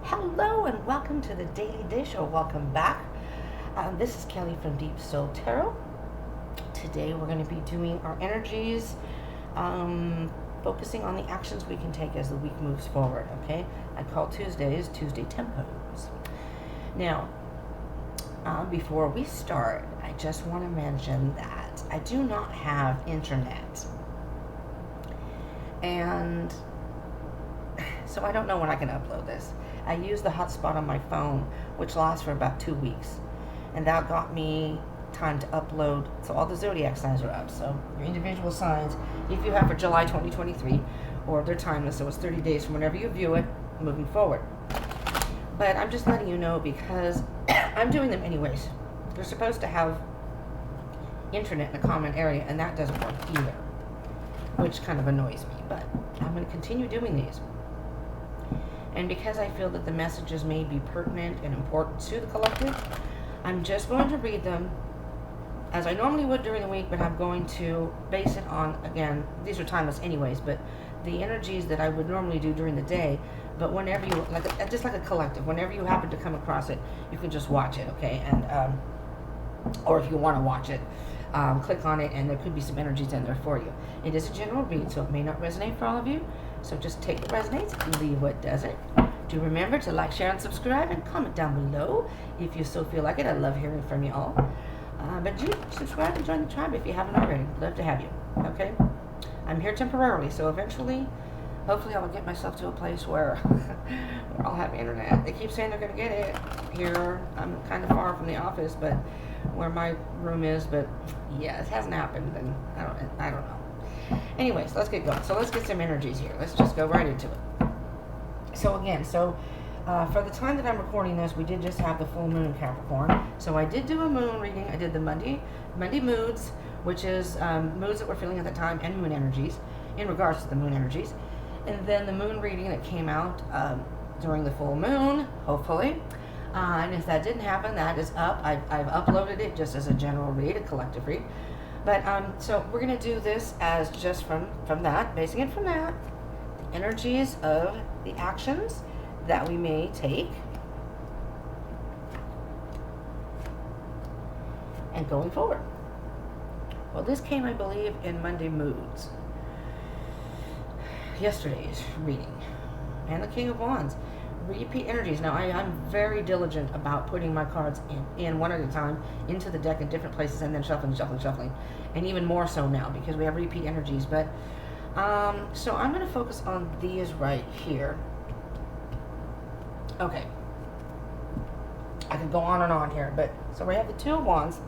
Hello and welcome to the Daily Dish, or welcome back. This is Kelly from Deep Soul Tarot. Today we're going to be doing our energies, focusing on the actions we can take as the week moves forward, okay? I call Tuesdays Tuesday Tempos. Now, before we start, I just want to mention that I do not have internet. And so I don't know when I can upload this. I use the hotspot on my phone, which lasts for about 2 weeks. And that got me time to upload. So all the zodiac signs are up. So your individual signs, if you have for July 2023, or they're timeless, so it's 30 days from whenever you view it, moving forward. But I'm just letting you know because I'm doing them anyways. They're supposed to have internet in a common area, and that doesn't work either, which kind of annoys me. But I'm going to continue doing these. And because I feel that the messages may be pertinent and important to the collective, I'm just going to read them as I normally would during the week, but I'm going to base it on, again, these are timeless anyways, but the energies that I would normally do during the day, but whenever you, just like a collective, whenever you happen to come across it, you can just watch it, okay? And, or if you want to watch it, click on it, and there could be some energies in there for you. It is a general read, so it may not resonate for all of you. So just take what resonates, leave what doesn't. Do remember to like, share, and subscribe, and comment down below if you so feel like it. I love hearing from you all. But do subscribe and join the tribe if you haven't already. Love to have you. Okay? I'm here temporarily, so eventually, hopefully, I will get myself to a place where I'll have internet. They keep saying they're going to get it here. I'm kind of far from the office, but where my room is. But yeah, it hasn't happened, and I don't know. Anyways, let's get going. So let's get some energies here. Let's just go right into it. So again, for the time that I'm recording this, we did just have the full moon in Capricorn. So I did do a moon reading. I did the Monday moods, which is moods that we're feeling at the time, and moon energies, in regards to the moon energies. And then the moon reading that came out during the full moon, hopefully. And if that didn't happen, that is up. I've uploaded it just as a general read, a collective read. But, so we're going to do this as just from that, basing it from that, the energies of the actions that we may take, and going forward. Well, this came, I believe, in Monday Moods, yesterday's reading, and the King of Wands. Repeat energies. Now, I'm very diligent about putting my cards in one at a time into the deck in different places, and then shuffling, and even more so now because we have repeat energies. But so I'm going to focus on these right here. Okay, I could go on and on here, but so we have the Two of Wands.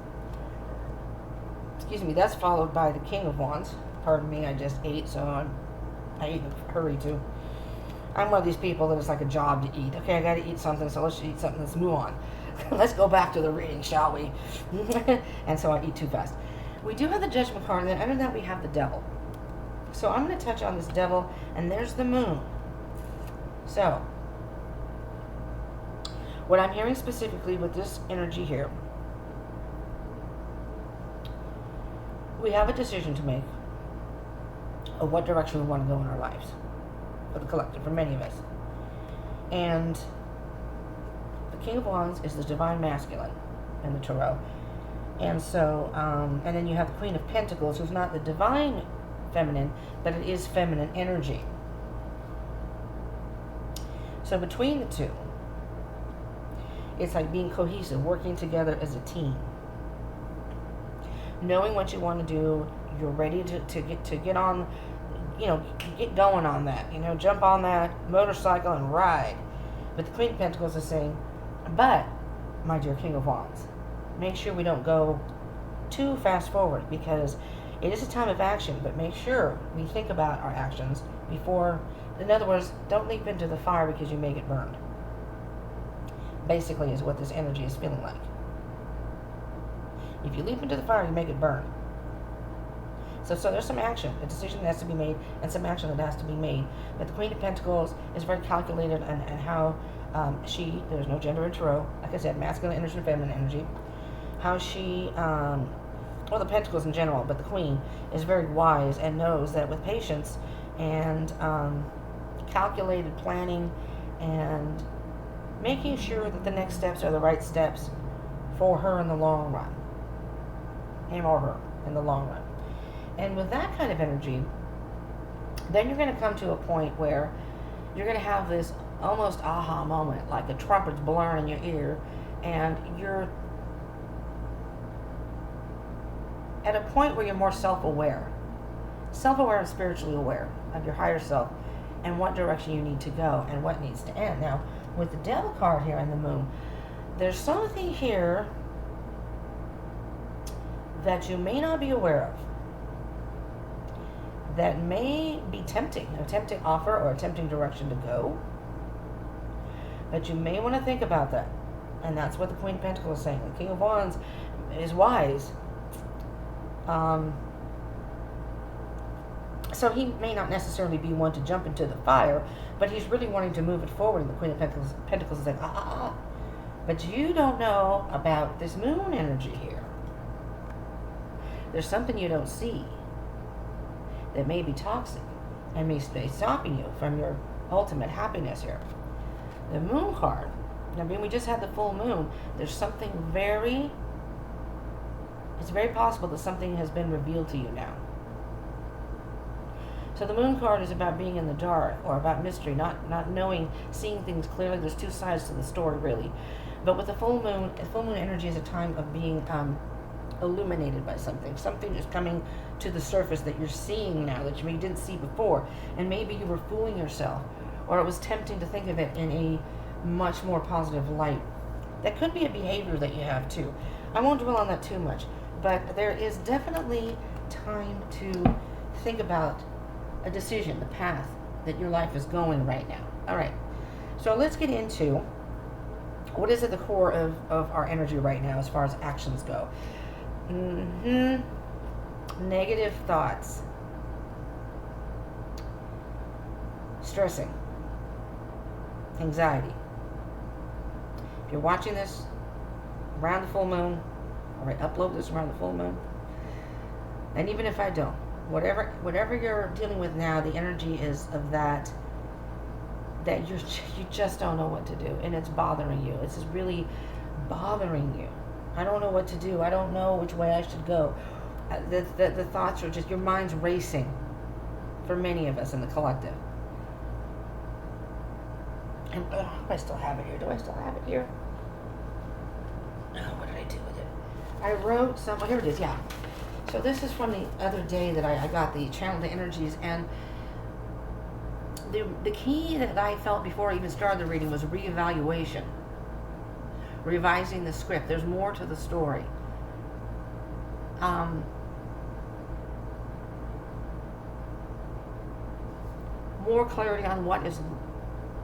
Excuse me. That's followed by the King of Wands. Pardon me, I just ate, so I need to hurry too. I'm one of these people that it's like a job to eat. Okay, I got to eat something, so let's eat something. Let's move on. Let's go back to the reading, shall we? And so I eat too fast. We do have the Judgment card, and then under that we have the Devil. So I'm going to touch on this Devil, and there's the Moon. So, what I'm hearing specifically with this energy here, we have a decision to make of what direction we want to go in our lives. For the collective, for many of us. And the King of Wands is the divine masculine in the tarot. And so, and then you have the Queen of Pentacles, who's not the divine feminine, but it is feminine energy. So between the two, it's like being cohesive, working together as a team. Knowing what you want to do, you're ready to get on, get going on that, jump on that motorcycle and ride. But the Queen of Pentacles is saying, but, my dear King of Wands, make sure we don't go too fast forward, because it is a time of action, but make sure we think about our actions before, in other words, don't leap into the fire because you may get burned. Basically is what this energy is feeling like. If you leap into the fire, you may get burned. So there's some action, a decision that has to be made, and some action that has to be made. But the Queen of Pentacles is very calculated, and how there's no gender in tarot, like I said, masculine energy and feminine energy. How she, the Pentacles in general, but the Queen is very wise and knows that with patience and calculated planning and making sure that the next steps are the right steps for her in the long run. Him or her in the long run. And with that kind of energy, then you're going to come to a point where you're going to have this almost aha moment, like a trumpet's blaring in your ear, and you're at a point where you're more self-aware and spiritually aware of your higher self and what direction you need to go and what needs to end. Now, with the Devil card here and the Moon, there's something here that you may not be aware of that may be tempting, a tempting offer or a tempting direction to go. But you may want to think about that. And that's what the Queen of Pentacles is saying. The King of Wands is wise. So he may not necessarily be one to jump into the fire, but he's really wanting to move it forward. And the Queen of Pentacles is like, But you don't know about this Moon energy here. There's something you don't see that may be toxic and may be stopping you from your ultimate happiness here. The Moon card, I mean, we just had the full moon. There's something it's very possible that something has been revealed to you now. So the Moon card is about being in the dark, or about mystery, not knowing, seeing things clearly. There's two sides to the story, really. But with the full moon energy is a time of being illuminated by something. Something is coming to the surface that you're seeing now that you didn't see before. And maybe you were fooling yourself, or it was tempting to think of it in a much more positive light. That could be a behavior that you have too. I won't dwell on that too much, but there is definitely time to think about a decision, the path that your life is going right now. All right, so let's get into what is at the core of our energy right now as far as actions go. Negative thoughts, stressing, anxiety. If you're watching this around the full moon, or I upload this around the full moon, and even if I don't, whatever you're dealing with now, the energy is of that you just don't know what to do, and it's bothering you. It's just really bothering you. I don't know what to do. I don't know which way I should go. The thoughts are just, your mind's racing for many of us in the collective. And I still have it here. Do I still have it here? No, what did I do with it? I wrote some, here it is, yeah. So this is from the other day that I got the Channel the Energies, and the key that I felt before I even started the reading was reevaluation. Revising the script. There's more to the story. More clarity on what is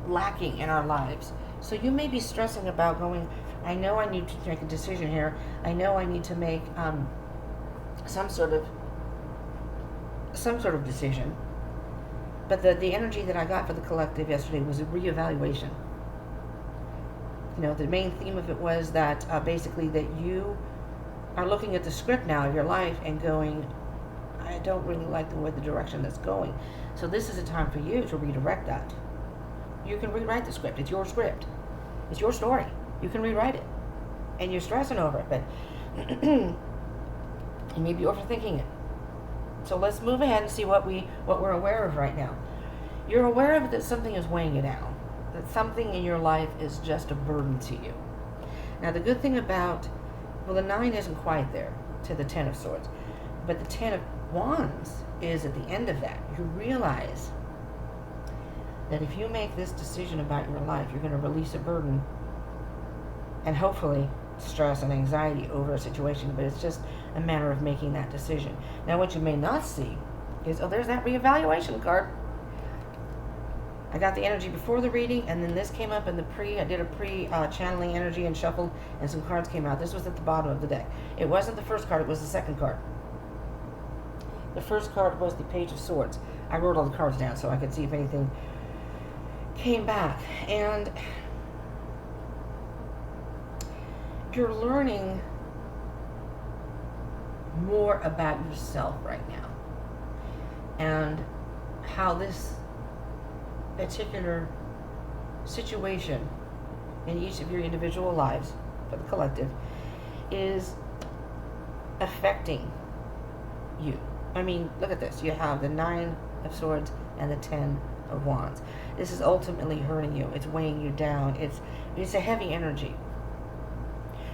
lacking in our lives. So you may be stressing about going, I know I need to make a decision here. I know I need to make some sort of decision. But the energy that I got for the collective yesterday was a reevaluation. You know, the main theme of it was that basically that you are looking at the script now of your life and going, I don't really like the direction that's going. So this is a time for you to redirect that. You can rewrite the script. It's your script. It's your story. You can rewrite it. And you're stressing over it, but you may be overthinking it. So let's move ahead and see what we're aware of right now. You're aware of that something is weighing you down. That something in your life is just a burden to you. Now the good thing about, well, the 9 isn't quite there to the 10 of Swords, but the 10 of Wands is at the end of that. You realize that if you make this decision about your life, you're going to release a burden and hopefully stress and anxiety over a situation, but it's just a matter of making that decision. Now what you may not see is, there's that reevaluation card. I got the energy before the reading, and then this came up in the I did a channeling energy and shuffled, and some cards came out. This was at the bottom of the deck. It wasn't the first card, it was the second card. The first card was the Page of Swords. I wrote all the cards down so I could see if anything came back. And you're learning more about yourself right now, and how this particular situation in each of your individual lives, for the collective, is affecting you. I mean, look at this. You have the 9 of Swords and the 10 of Wands. This is ultimately hurting you. It's weighing you down. It's a heavy energy.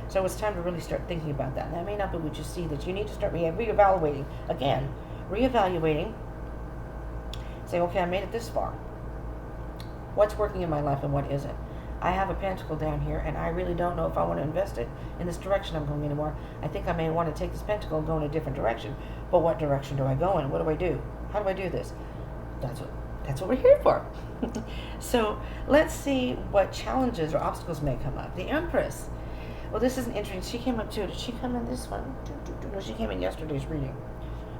So it's time to really start thinking about that. And that may not be what you see, that you need to start reevaluating. Again, reevaluating. Say, okay, I made it this far. What's working in my life and what isn't? I have a pentacle down here, and I really don't know if I want to invest it in this direction I'm going anymore. I think I may want to take this pentacle and go in a different direction. But what direction do I go in? What do I do? How do I do this? That's what we're here for. So let's see what challenges or obstacles may come up. The Empress. Well, this is an interesting. She came up too. Did she come in this one? No, she came in yesterday's reading.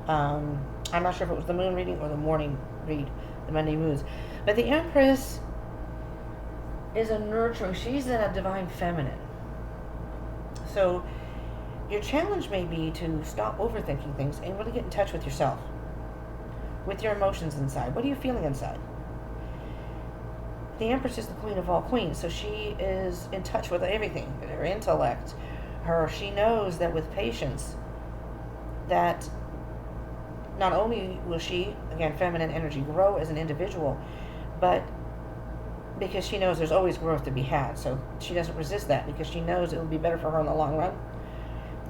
I'm not sure if it was the moon reading or the morning read, the Monday moons. But the Empress is a nurturing. She's in a divine feminine. So your challenge may be to stop overthinking things and really get in touch with yourself, with your emotions inside. What are you feeling inside? The Empress is the queen of all queens, so she is in touch with everything, her intellect. She knows that with patience, that not only will she, again, feminine energy, grow as an individual, but because she knows there's always growth to be had. So she doesn't resist that because she knows it will be better for her in the long run.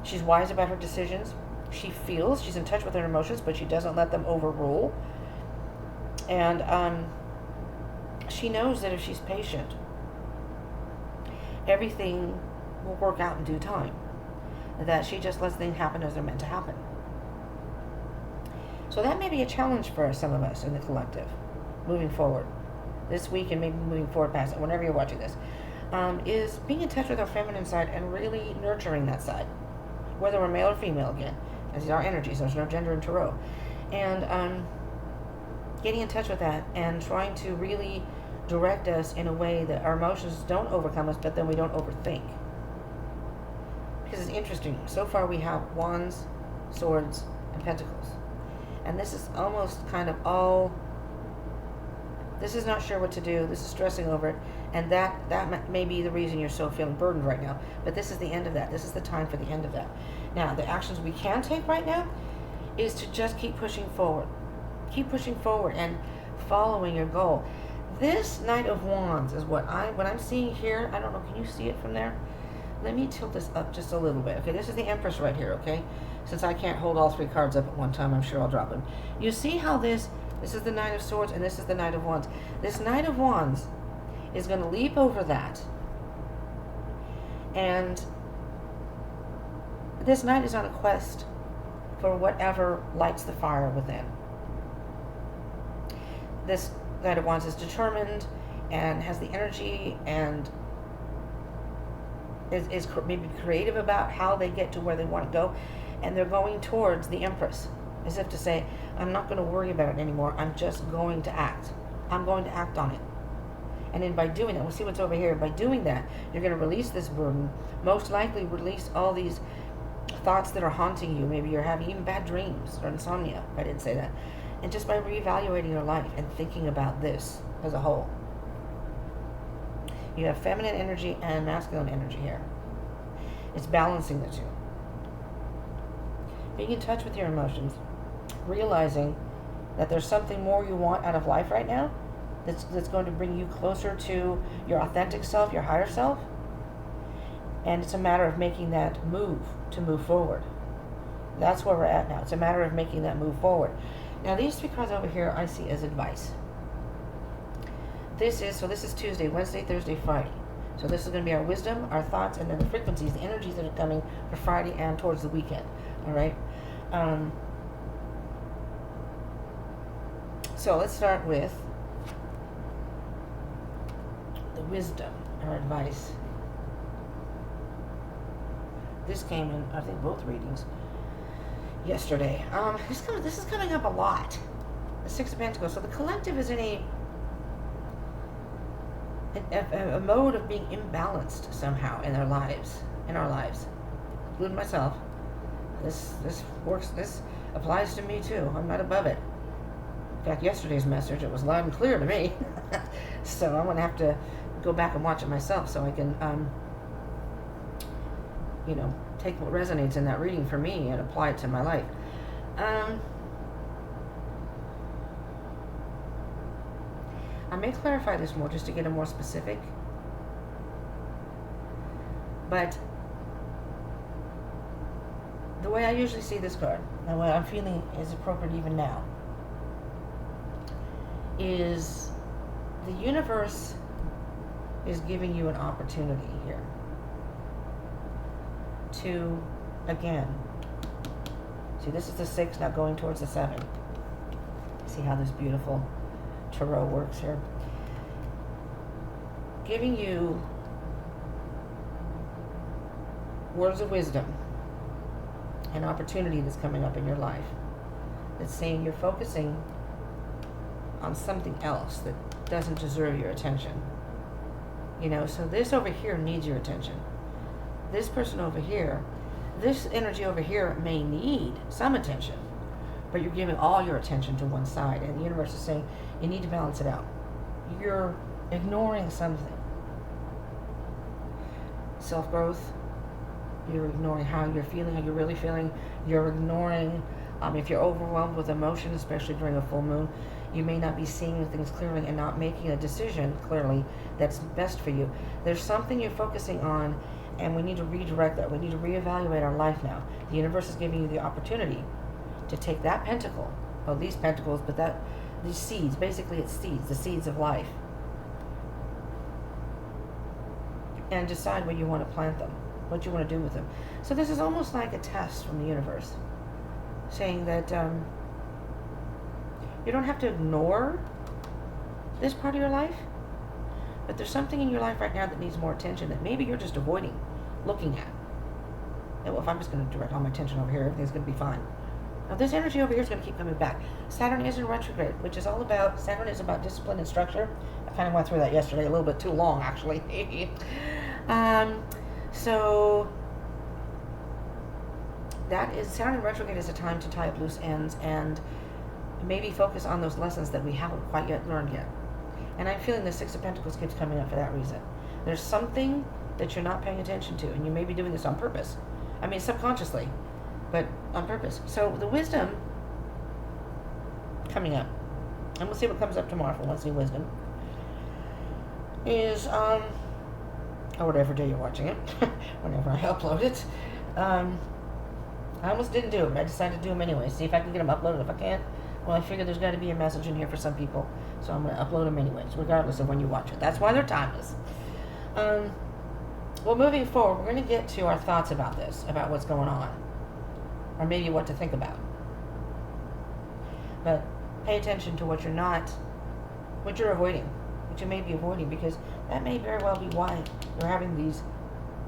She's wise about her decisions. She feels, she's in touch with her emotions, but she doesn't let them overrule. And she knows that if she's patient, everything will work out in due time. That she just lets things happen as they're meant to happen. So that may be a challenge for some of us in the collective, moving forward. This week and maybe moving forward past it, whenever you're watching this, is being in touch with our feminine side and really nurturing that side. Whether we're male or female, again, as our energies, there's no gender in tarot. And getting in touch with that and trying to really direct us in a way that our emotions don't overcome us, but then we don't overthink. Because it's interesting. So far we have Wands, Swords, and Pentacles. And this is almost kind of all, this is not sure what to do, this is stressing over it, and that may be the reason you're so feeling burdened right now. But this is the end of that. This is the time for the end of that. Now, the actions we can take right now is to just keep pushing forward. Keep pushing forward and following your goal. This Knight of Wands is what I'm seeing here. I don't know, can you see it from there? Let me tilt this up just a little bit. Okay, this is the Empress right here, okay? Since I can't hold all 3 cards up at one time, I'm sure I'll drop them. You see how this is the Knight of Swords and this is the Knight of Wands. This Knight of Wands is going to leap over that. And this knight is on a quest for whatever lights the fire within. This Knight of Wands is determined and has the energy and is maybe creative about how they get to where they want to go. And they're going towards the Empress, as if to say, I'm not going to worry about it anymore. I'm just going to act. I'm going to act on it. And then by doing that, we'll see what's over here. By doing that, you're going to release this burden. Most likely release all these thoughts that are haunting you. Maybe you're having even bad dreams or insomnia, if I didn't say that. And just by reevaluating your life and thinking about this as a whole. You have feminine energy and masculine energy here. It's balancing the two. Being in touch with your emotions. Realizing that there's something more you want out of life right now that's going to bring you closer to your authentic self, your higher self. And it's a matter of making that move to move forward. That's where we're at now. It's a matter of making that move forward. Now these 3 cards over here I see as advice. This is Tuesday, Wednesday, Thursday, Friday. So this is going to be our wisdom, our thoughts, and then the frequencies, the energies that are coming for Friday and towards the weekend. All right? So let's start with the wisdom, our advice. This came in, I think, both readings yesterday. This is coming up a lot. The 6 of Pentacles. So the collective is in a mode of being imbalanced somehow in our lives, including myself. This works. This applies to me too. I'm not above it. In fact, yesterday's message, it was loud and clear to me. So I'm going to have to go back and watch it myself so I can, take what resonates in that reading for me and apply it to my life. I may clarify this more just to get it more specific, but the way I usually see this card, and what I'm feeling is appropriate even now, is the universe is giving you an opportunity here to, again, see, this is the 6 now going towards the 7. See how this beautiful tarot works here. Giving you words of wisdom, an opportunity that's coming up in your life that's saying you're focusing on something else that doesn't deserve your attention. So this over here needs your attention. This person over here, this energy over here may need some attention, but you're giving all your attention to one side, and the universe is saying you need to balance it out. You're ignoring something. Self-growth, you're ignoring how you're feeling, how you're really feeling. You're ignoring, if you're overwhelmed with emotion, especially during a full moon, you may not be seeing things clearly and not making a decision clearly that's best for you. There's something you're focusing on, and we need to redirect that. We need to reevaluate our life now. The universe is giving you the opportunity to take that pentacle, well, these pentacles, but these seeds, basically it's seeds, the seeds of life, and decide where you want to plant them, what you want to do with them. So this is almost like a test from the universe, saying that you don't have to ignore this part of your life, but there's something in your life right now that needs more attention that maybe you're just avoiding looking at. And, well, if I'm just going to direct all my attention over here, everything's going to be fine. Now this energy over here is going to keep coming back. Saturn is in retrograde, which is all about, Saturn is about discipline and structure. I kind of went through that yesterday, a little bit too long, actually. So that is, Saturn in retrograde is a time to tie up loose ends and maybe focus on those lessons that we haven't quite yet learned yet. And I'm feeling the 6 of Pentacles keeps coming up for that reason. There's something that you're not paying attention to, and you may be doing this on purpose. I mean, subconsciously, but on purpose. So the wisdom coming up, and we'll see what comes up tomorrow for Wednesday wisdom, is, or whatever day you're watching it, whenever I upload it. I almost didn't do them. I decided to do them anyway. See if I can get them uploaded. If I can't, well, I figure there's got to be a message in here for some people, so I'm going to upload them anyways, regardless of when you watch it. That's why they're timeless. Well, moving forward, we're going to get to our thoughts about this, about what's going on, or maybe what to think about. But pay attention to what you're avoiding, what you may be avoiding, because that may very well be why you're having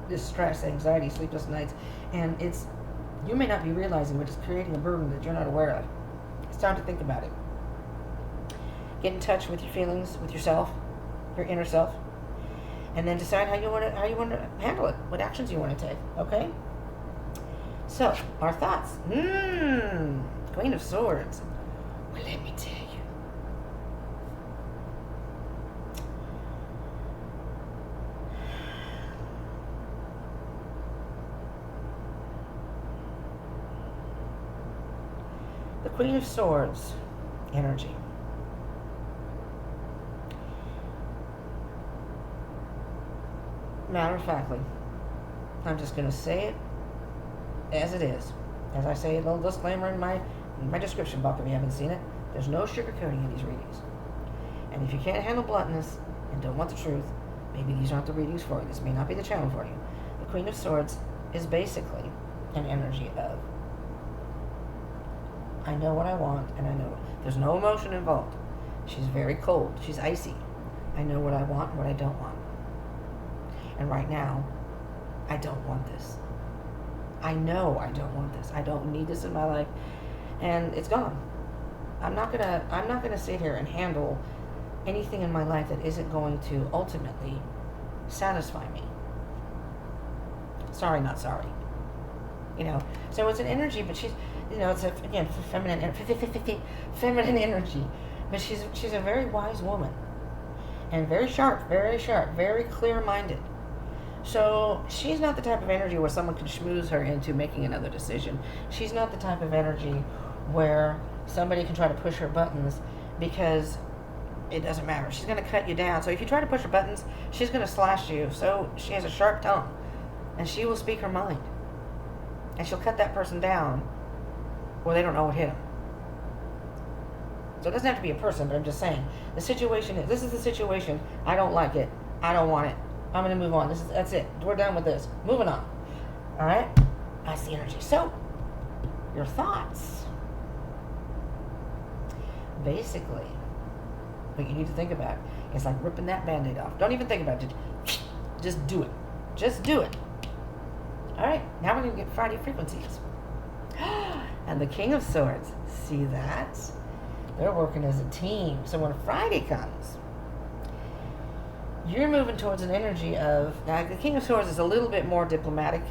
this stress, anxiety, sleepless nights, and you may not be realizing, but it's creating a burden that you're not aware of. It's time to think about it. Get in touch with your feelings, with yourself, your inner self, and then decide how you want to handle it, what actions you want to take. Okay? So, our thoughts. Queen of Swords. Well, let me tell you. The Queen of Swords energy. Matter of factly, I'm just going to say it as it is. As I say, a little disclaimer in my description box if you haven't seen it. There's no sugarcoating in these readings. And if you can't handle bluntness and don't want the truth, maybe these aren't the readings for you. This may not be the channel for you. The Queen of Swords is basically an energy of, I know what I want, and I know it. There's no emotion involved. She's very cold. She's icy. I know what I want and what I don't want. And right now, I don't want this. I know I don't want this. I don't need this in my life. And it's gone. I'm not gonna sit here and handle anything in my life that isn't going to ultimately satisfy me. Sorry, not sorry. So it's an energy, but she's, it's again feminine energy. But she's a very wise woman, and very sharp, very clear-minded. So she's not the type of energy where someone can schmooze her into making another decision. She's not the type of energy where somebody can try to push her buttons because it doesn't matter. She's going to cut you down. So if you try to push her buttons, she's going to slash you. So she has a sharp tongue, and she will speak her mind. And she'll cut that person down where they don't know what hit them. So it doesn't have to be a person, but I'm just saying. The situation is, this is the situation. I don't like it. I don't want it. I'm going to move on. That's it. We're done with this. Moving on. All right? That's the energy. So, your thoughts. Basically, what you need to think about is like ripping that Band-Aid off. Don't even think about it. Just do it. Just do it. All right. Now we're going to get Friday frequencies. And the King of Swords. See that? They're working as a team. So when Friday comes, you're moving towards an energy of... Now, the King of Swords is a little bit more diplomatic.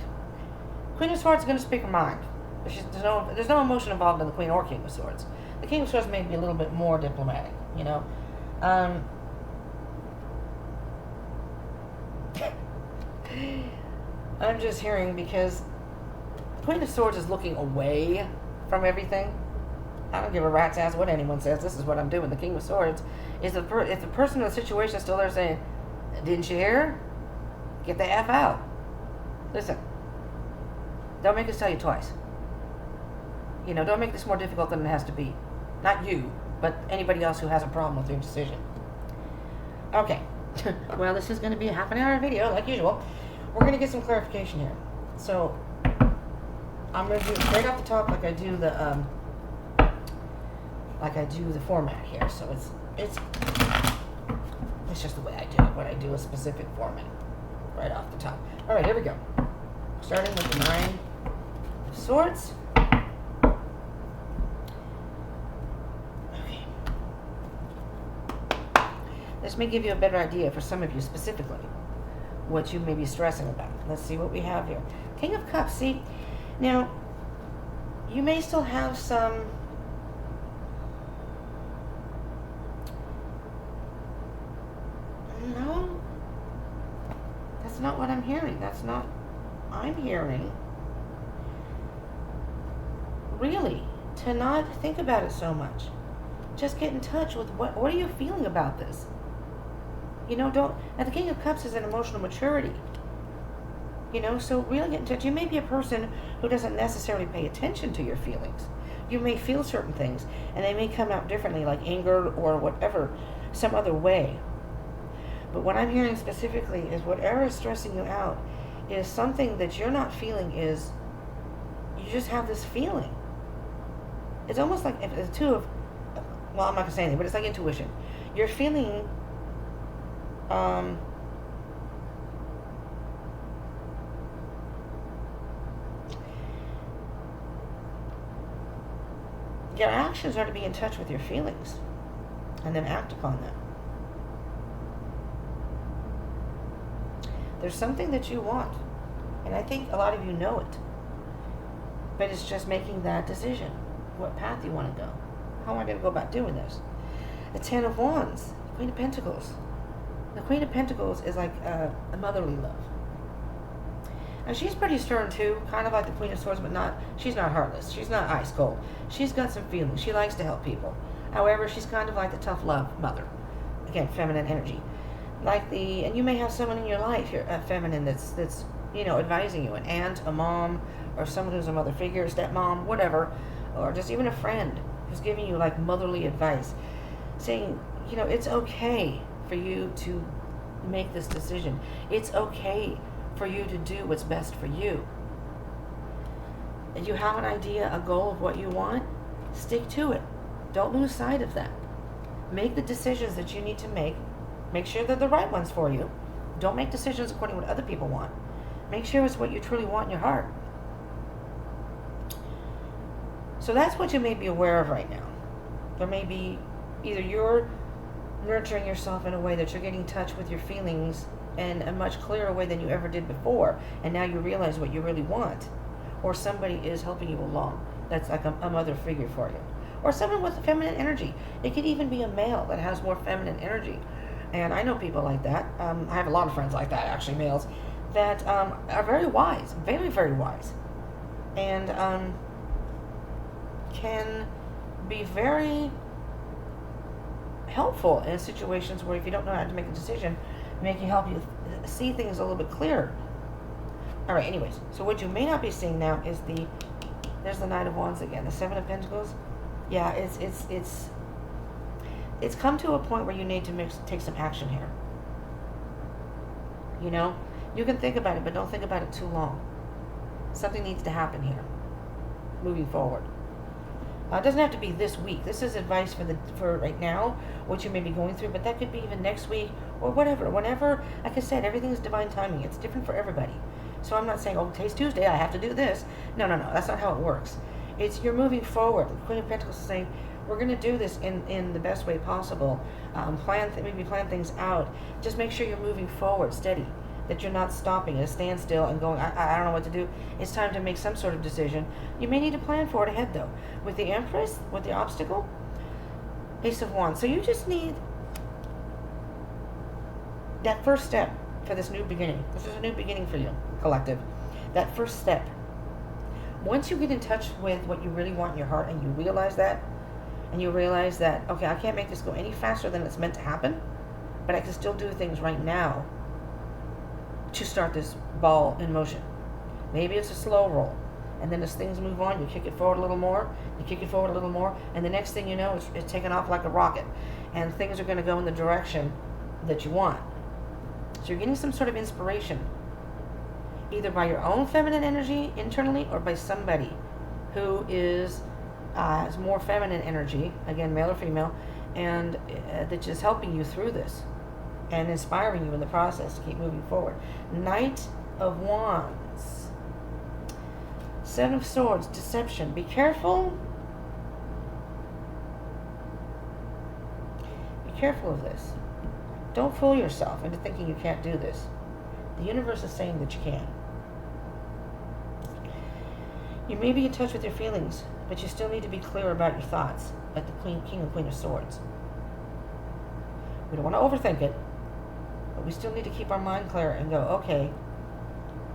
Queen of Swords is going to speak her mind. There's no emotion involved in the Queen or King of Swords. The King of Swords may be a little bit more diplomatic, you know. I'm just hearing because Queen of Swords is looking away from everything. I don't give a rat's ass what anyone says. This is what I'm doing. The King of Swords is if the person in the situation is still there saying, "Didn't you hear? Get the F out." Listen. Don't make us tell you twice. You know, don't make this more difficult than it has to be. Not you, but anybody else who has a problem with your decision. Okay. Well, this is going to be a half an hour video, like usual. We're going to get some clarification here. So, I'm going to do it straight off the top like I do the format here. So it's just the way I do it when I do a specific format. Right off the top. Alright, here we go. Starting with the Nine of Swords. Okay. This may give you a better idea for some of you specifically what you may be stressing about. Let's see what we have here. King of Cups. See, now you may still have some no, that's not what I'm hearing. That's not I'm hearing. Really, to not think about it so much. Just get in touch with what are you feeling about this? You know, now the King of Cups is an emotional maturity. You know, so really get in touch. You may be a person who doesn't necessarily pay attention to your feelings. You may feel certain things, and they may come out differently, like anger or whatever, some other way. But what I'm hearing specifically is whatever is stressing you out is something that you're not feeling is, you just have this feeling. It's almost like if the two of, well, I'm not going to say anything, but it's like intuition. You're feeling, your actions are to be in touch with your feelings and then act upon them. There's something that you want, and I think a lot of you know it, but it's just making that decision. What path you want to go. How am I going to go about doing this? The Ten of Wands, Queen of Pentacles. The Queen of Pentacles is like a motherly love. And she's pretty stern too, kind of like the Queen of Swords, but she's not heartless. She's not ice cold. She's got some feelings. She likes to help people. However, she's kind of like the tough love mother. Again, feminine energy. And you may have someone in your life, feminine, that's advising you, an aunt, a mom, or someone who's a mother figure, stepmom, whatever, or just even a friend who's giving you like motherly advice, saying, it's okay for you to make this decision. It's okay for you to do what's best for you. And you have an idea, a goal of what you want, stick to it. Don't lose sight of that. Make the decisions that you need to make. Make sure they're the right ones for you. Don't make decisions according to what other people want. Make sure it's what you truly want in your heart. So that's what you may be aware of right now. There may be either you're nurturing yourself in a way that you're getting in touch with your feelings in a much clearer way than you ever did before, and now you realize what you really want, or somebody is helping you along. That's like a mother figure for you, or someone with feminine energy. It could even be a male that has more feminine energy, And I know people like that. I have a lot of friends like that, actually, males, that are very wise, very, very wise, and can be very helpful in situations where if you don't know how to make a decision, help you see things a little bit clearer. All right, anyways, so what you may not be seeing now is there's the Knight of Wands again, the Seven of Pentacles. Yeah, it's come to a point where you need to take some action here. You know, you can think about it, but don't think about it too long. Something needs to happen here, moving forward. It doesn't have to be this week. This is advice for right now, what you may be going through, but that could be even next week or whatever. Whenever, like I said, everything is divine timing. It's different for everybody. So I'm not saying, oh, today's Tuesday, I have to do this. No. That's not how it works. You're moving forward. The Queen of Pentacles is saying, we're going to do this in the best way possible. Maybe plan things out. Just make sure you're moving forward, steady. That you're not stopping at a standstill and going, I don't know what to do. It's time to make some sort of decision. You may need to plan for it ahead, though. With the Empress, with the obstacle, Ace of Wands. So you just need that first step for this new beginning. This is a new beginning for you, collective. That first step. Once you get in touch with what you really want in your heart and you realize that, okay, I can't make this go any faster than it's meant to happen, but I can still do things right now to start this ball in motion. Maybe it's a slow roll, and then as things move on, you kick it forward a little more, and the next thing you know, it's taking off like a rocket, and things are going to go in the direction that you want. So you're getting some sort of inspiration, either by your own feminine energy internally, or by somebody who has more feminine energy, again, male or female, and that's just helping you through this and inspiring you in the process to keep moving forward. Knight of Wands. Seven of Swords, deception. Be careful. Be careful of this. Don't fool yourself into thinking you can't do this. The universe is saying that you can. You may be in touch with your feelings, but you still need to be clear about your thoughts, like the King and Queen of Swords. We don't want to overthink it, but we still need to keep our mind clear and go, okay,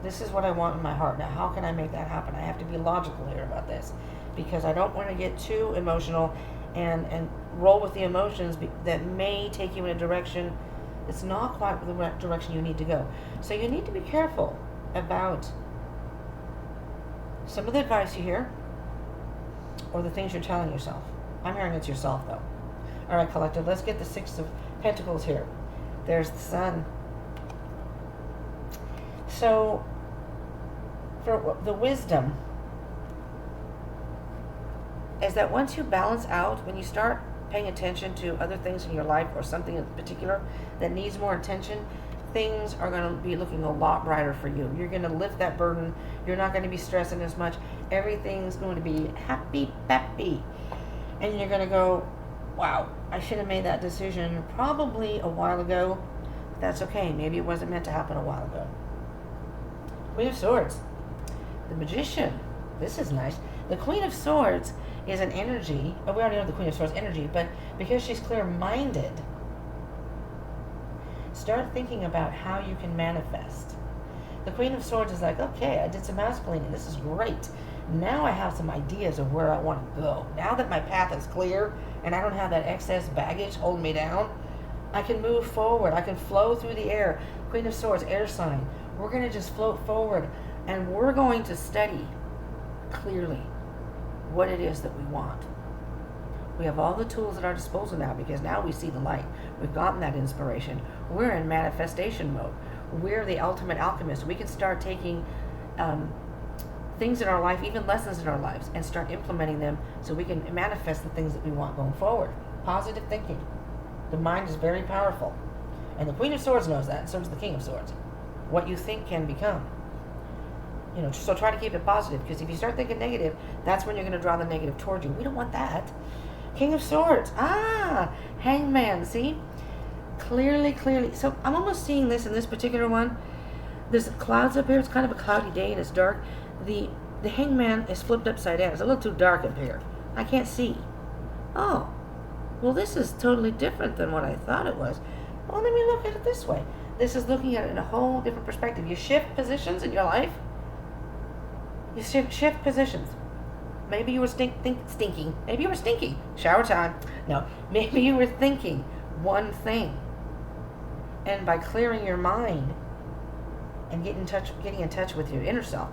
this is what I want in my heart. Now, how can I make that happen? I have to be logical here about this, because I don't want to get too emotional and roll with the emotions that may take you in a direction that's not quite the direction you need to go. So you need to be careful about some of the advice you hear or the things you're telling yourself. I'm hearing it's yourself, though. All right, collective, let's get the Six of Pentacles here. There's the Sun. So, for the wisdom is that once you balance out, when you start paying attention to other things in your life or something in particular that needs more attention, things are going to be looking a lot brighter for you. You're going to lift that burden. You're not going to be stressing as much. Everything's going to be happy, peppy. And you're going to go, wow, I should have made that decision probably a while ago. That's okay. Maybe it wasn't meant to happen a while ago. Queen of Swords. The Magician. This is nice. The Queen of Swords is an energy. We already know the Queen of Swords energy, but because she's clear-minded, start thinking about how you can manifest. The Queen of Swords is like, okay, I did some house cleaning. This is great. Now I have some ideas of where I want to go. Now that my path is clear and I don't have that excess baggage holding me down, I can move forward. I can flow through the air. Queen of Swords, air sign. We're going to just float forward, and we're going to study clearly what it is that we want. We have all the tools at our disposal now, because now we see the light. We've gotten that inspiration. We're in manifestation mode. We're the ultimate alchemist. We can start taking things in our life, even lessons in our lives, and start implementing them so we can manifest the things that we want going forward. Positive thinking. The mind is very powerful. And the Queen of Swords knows that, and so does the King of Swords. What you think can become. So try to keep it positive, because if you start thinking negative, that's when you're going to draw the negative towards you. We don't want that. King of Swords. Hangman. See? Clearly. So I'm almost seeing this in this particular one. There's clouds up here. It's kind of a cloudy day and it's dark. The Hangman is flipped upside down. It's a little too dark up here. I can't see. Oh. Well, this is totally different than what I thought it was. Well, let me look at it this way. This is looking at it in a whole different perspective. You shift positions in your life. You shift positions. Maybe you were stinking. Maybe you were stinking. Shower time. No. Maybe you were thinking one thing. And by clearing your mind and getting in touch with your inner self,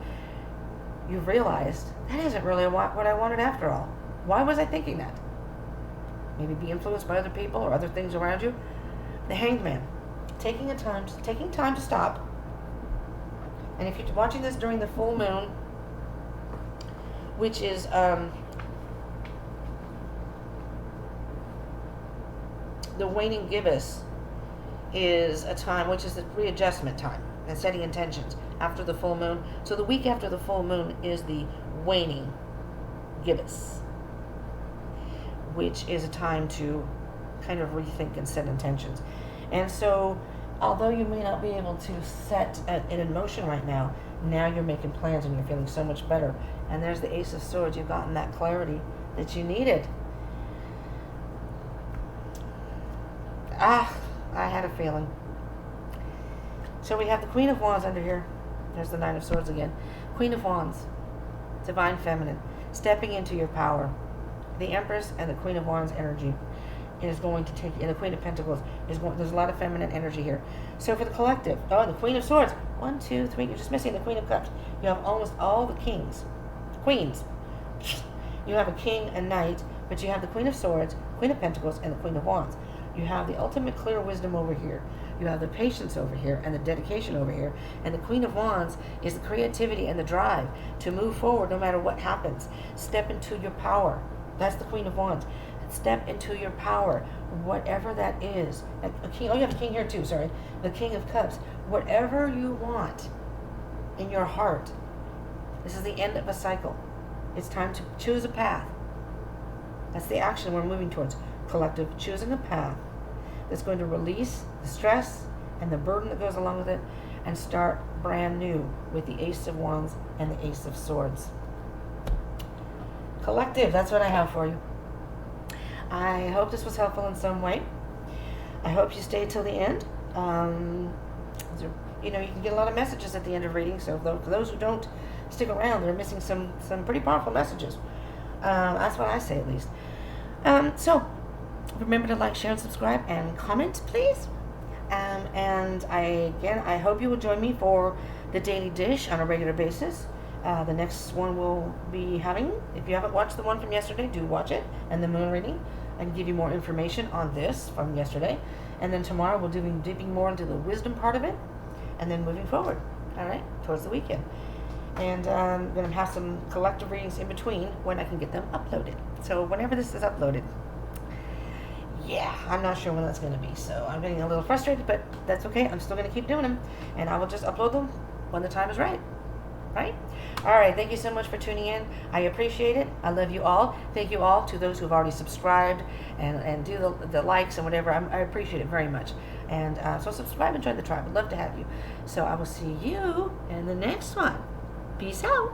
you realized that isn't really what I wanted after all. Why was I thinking that? Maybe be influenced by other people or other things around you. The Hanged Man. Taking time to stop. And if you're watching this during the full moon, which is the waning gibbous, is a time which is the readjustment time and setting intentions after the full moon. So the week after the full moon is the waning gibbous, which is a time to kind of rethink and set intentions. And so, although you may not be able to set it in motion right now, now you're making plans and you're feeling so much better. And there's the Ace of Swords. You've gotten that clarity that you needed. I had a feeling. So we have the Queen of Wands under here. There's the Nine of Swords again. Queen of Wands, Divine Feminine, stepping into your power. The Empress and the Queen of Wands energy is going to take, and the Queen of Pentacles is going, there's a lot of feminine energy here. So for the collective, the Queen of Swords, 1, 2, 3, you're just missing the Queen of Cups. You have almost all the queens. You have a king, a knight, but you have the Queen of Swords, Queen of Pentacles, and the Queen of Wands. You have the ultimate clear wisdom over here. You have the patience over here and the dedication over here. And the Queen of Wands is the creativity and the drive to move forward no matter what happens. Step into your power. That's the Queen of Wands. Step into your power, whatever that is. A king. Oh, you have a king here too, sorry. The King of Cups. Whatever you want in your heart. This is the end of a cycle. It's time to choose a path. That's the action we're moving towards. Collective, choosing a path that's going to release the stress and the burden that goes along with it and start brand new with the Ace of Wands and the Ace of Swords. Collective, that's what I have for you. I hope this was helpful in some way. I hope you stay till the end. You can get a lot of messages at the end of reading, so for those who don't stick around, they're missing some pretty powerful messages. That's what I say, at least. So remember to like, share, and subscribe, and comment, please. And I hope you will join me for the Daily Dish on a regular basis. The next one we'll be having, if you haven't watched the one from yesterday, do watch it, and the moon reading. I can give you more information on this from yesterday. And then tomorrow we'll be dipping more into the wisdom part of it, and then moving forward, all right, towards the weekend. And I'm going to have some collective readings in between when I can get them uploaded. So whenever this is uploaded, yeah, I'm not sure when that's going to be. So I'm getting a little frustrated, but that's okay. I'm still going to keep doing them, and I will just upload them when the time is right. Right? All right. Thank you so much for tuning in. I appreciate it. I love you all. Thank you all to those who've already subscribed and do the likes and whatever. I appreciate it very much. And so subscribe and join the tribe. I'd love to have you. So I will see you in the next one. Peace out.